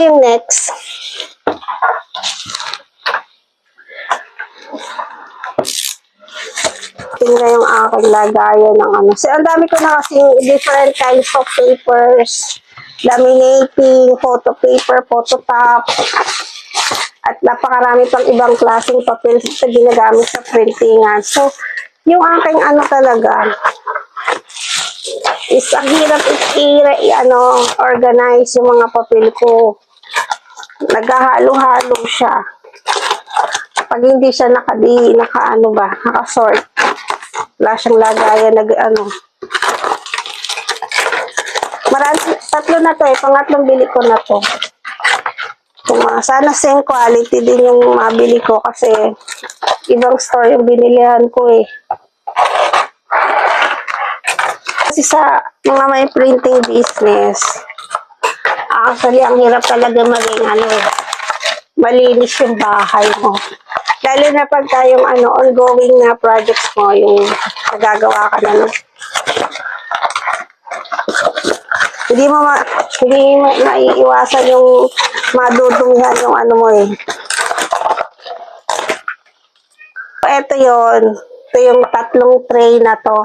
Yung next. Tingnan yung aking lagayan ng ano. So, ang dami ko na kasing different kinds of papers. Laminating, photo paper, photo top. At napakarami pang ibang klaseng papel na ginagamit sa printingan. So, yung aking ano talaga is ang hirap organize yung mga papel ko. Naghahalo-halo siya. Pag hindi siya nakasort. Wala siyang lagayan tatlo na to pangatlong bili ko na to. Sana same quality din yung mabili ko kasi ibang store yung binilihan ko eh. Kasi sa mga may printing business, actually ang hirap talaga maging malinis yung bahay mo. Lalo na pag tayong ongoing na projects mo, yung nagagawa ka na hindi maiiwasan yung madudunghan yung mo eh. Ito yung tatlong tray na to.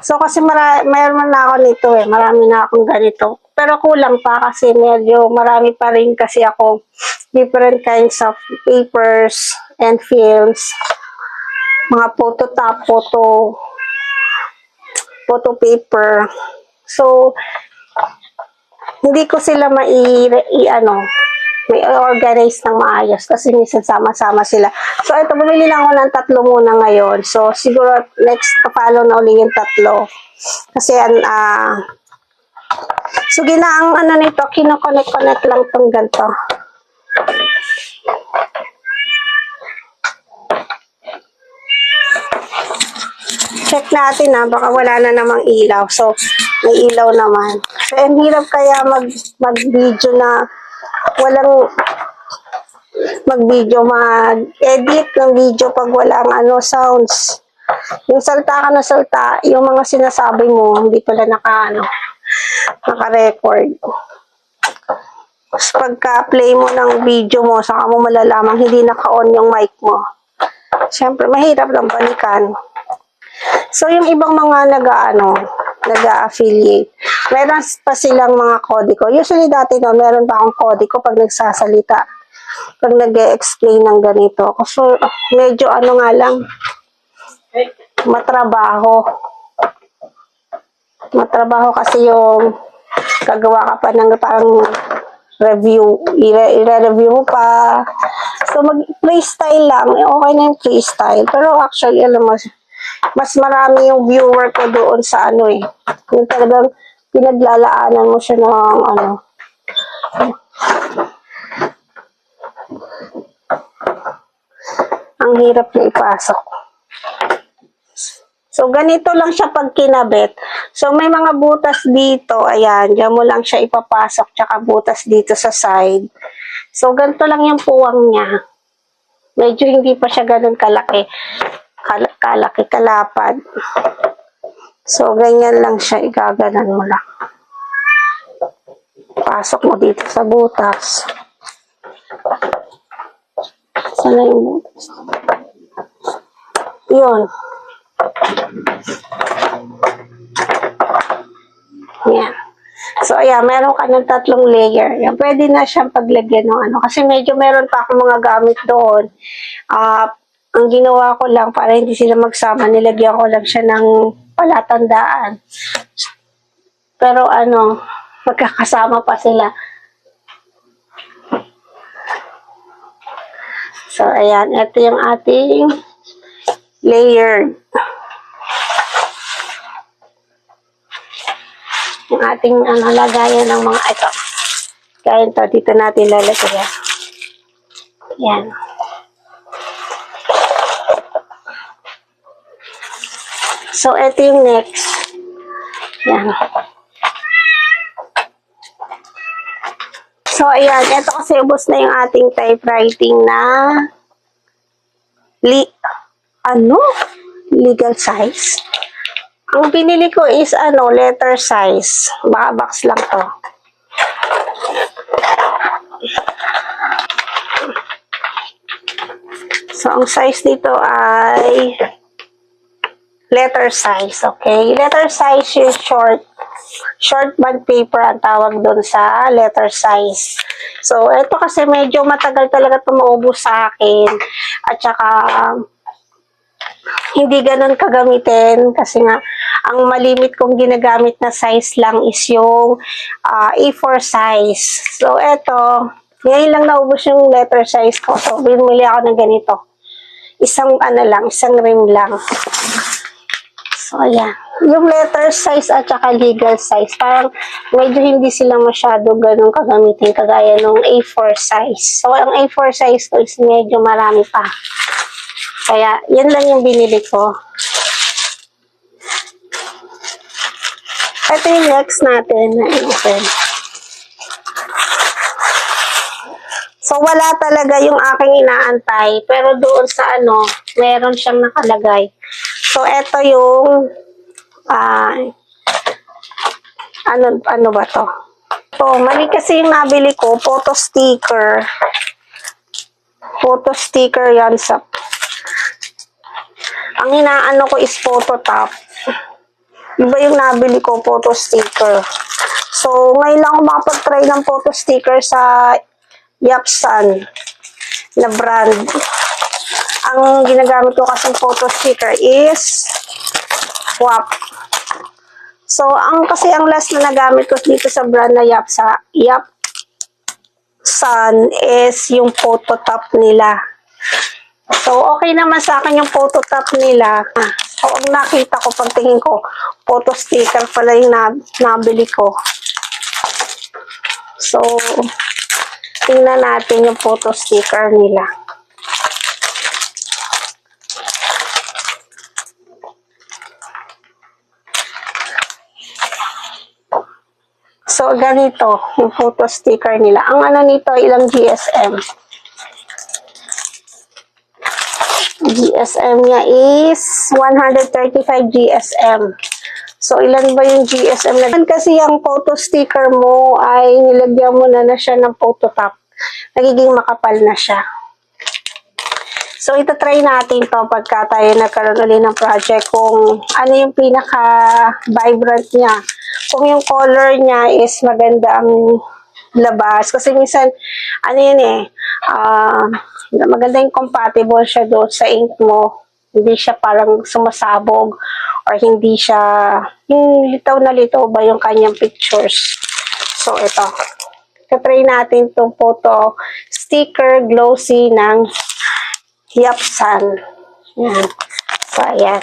So kasi mayroon na ako nito eh. Marami na akong ganito. Pero kulang pa kasi medyo marami pa rin kasi ako different kinds of papers and films. Mga photo top, photo paper. So, hindi ko sila may organize ng maayos kasi minsan sama-sama sila. So, ito, bumili lang ako ng tatlo muna ngayon. So, siguro next follow na uli yung tatlo. Kasi, so, ang nito, kinoconnect lang itong ganito. Check natin baka wala na namang ilaw. So, may ilaw naman. So, ang hirap kaya mag-video na walang mag-edit ng video pag walang sounds. Yung salta ka na salta, yung mga sinasabi mo, hindi pala naka-record. Pagka-play mo ng video mo, saka mo malalaman hindi naka-on yung mic mo. Siyempre, mahirap lang balikan. So, yung ibang mga nag-affiliate, meron pa silang mga kodiko. Usually, dati meron pa akong kodiko pag nagsasalita. Pag nag-explain ng ganito. So, medyo matrabaho. Matrabaho kasi yung gagawa ka pa ng parang review. I-review mo pa. So, mag-freestyle lang. Okay na yung freestyle. Pero actually, mas marami yung viewer ko doon sa yung talagang pinaglalaanan mo siya ng ang hirap na ipasok. So, ganito lang siya pag kinabit. So, may mga butas dito. Ayan, diyan mo lang siya ipapasok. Tsaka butas dito sa side. So, ganito lang yung puwang niya. Medyo hindi pa siya ganun kalaki. Kalapad. So, ganyan lang siya. Igaganan mo lang. Pasok mo dito sa butas. Sana yung butas. Yun. Yan. So, ayan, meron ka ng tatlong layer. Yan, pwede na siyang paglagyan ng kasi medyo meron pa akong mga gamit doon. Ang ginawa ko lang para hindi sila magsama, nilagyan ko lang siya ng palatandaan. Pero magkakasama pa sila. So, ayan, ito yung ating layered. Yung ating lagayan ng mga ito. Kaya ito, dito natin lalagyan. Yan. So, ito yung next. Yan. So, ayan. Ito kasi ubos na yung ating typewriting na legal size. Ang pinili ko is letter size. Baka box lang to. So, ang size nito ay letter size, okay? Letter size is short bond paper ang tawag doon sa letter size. So, ito kasi medyo matagal talaga ito maubos sa akin. At saka, hindi ganun kagamitin kasi nga, ang malimit kong ginagamit na size lang is yung A4 size. So, ito, ngayon lang naubos yung letter size ko. So, bumili ako ng ganito. Isang rim lang. So, ayan. Yung letter size at saka legal size, parang medyo hindi sila masyado ganun kagamitin kagaya ng A4 size. So, ang A4 size ko is medyo marami pa. Kaya, yan lang yung binili ko. Ito yung next natin na open. So, wala talaga yung aking inaantay. Pero doon sa meron siyang nakalagay. So, ito yung ano ba to? So, mali kasi yung nabili ko, photo sticker. Photo sticker yan sa... Ang inaano ko is photo top. Iba yung nabili ko, photo sticker. So, ngayon lang ako makapag-try ng photo sticker sa Yapsan na brand. Ang ginagamit ko kasing photo sticker is WAP. So, kasi ang last na nagamit ko dito sa brand na Yapsan is yung photo top nila. So, okay naman sa akin yung photo top nila. So, ang nakita ko, pagtingin ko, photo sticker pala yung nabili ko. So, tingnan natin yung photo sticker nila. So, ganito yung photo sticker nila. Ang nito, ilang GSM? GSM niya is 135 GSM. So, ilan ba yung GSM na? Kasi yung photo sticker mo ay nilagyan mo na siya ng photo top. Nagiging makapal na siya. So, ito-try natin to pagka tayo nagkaroon ulit ng project kung ano yung pinaka-vibrant niya. Kung yung color niya is maganda ang labas. Kasi minsan, maganda yung compatible siya doon sa ink mo. Hindi siya parang sumasabog or hindi siya, yung litaw na litaw ba yung kanyang pictures. So, ito. Ito-try natin itong photo sticker glossy ng Yapsan. Yan. So, ayan.